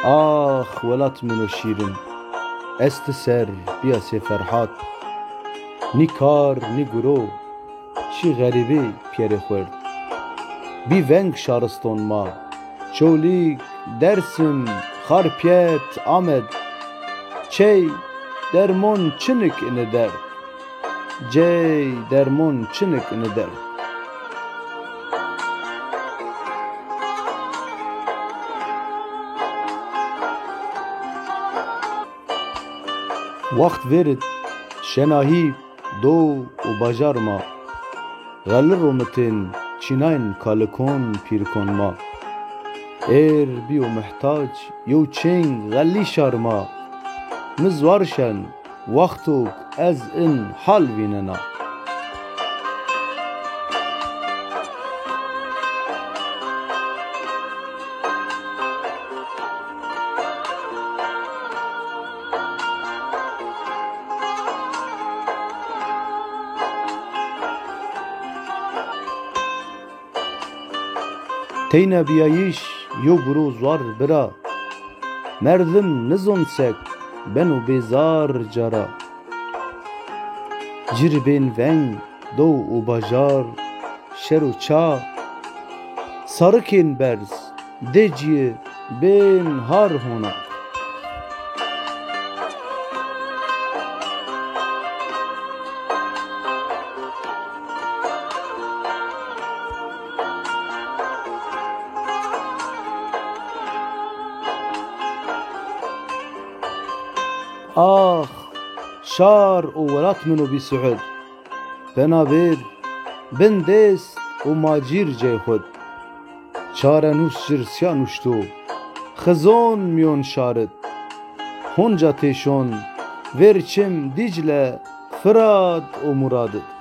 آخ ولات منو شیرین است سر بیا سی فرحات نی کار نی گرو چی غریبی پیری خورد بی ونگ شارستون ما چولیک درسم خارپیت آمد چی درمون چنک اینه درد جی درمون چنک اینه درد وقت ورد شناهی دو و باجار ما غلر رومتن چیناین کالکون پیرکون ما ایر بیو محتاج یو چنگ غلی شارما مزوارشن وقتوک از این حال ویننا تینا بیاییش یو گرو زوار برا مردم نزون سک بنو بیزار جارا جیر بین ونگ دو و باجار شر و چا سارکین برز دیجی بین هار هونا آخ شار و ولات منو بی سعود بنابیر بن دست و ماجیر جای خود چاره نوش جرسیا نوشتو خزون میون شارد هونجا تیشون ورچم دیجله فراد و مرادد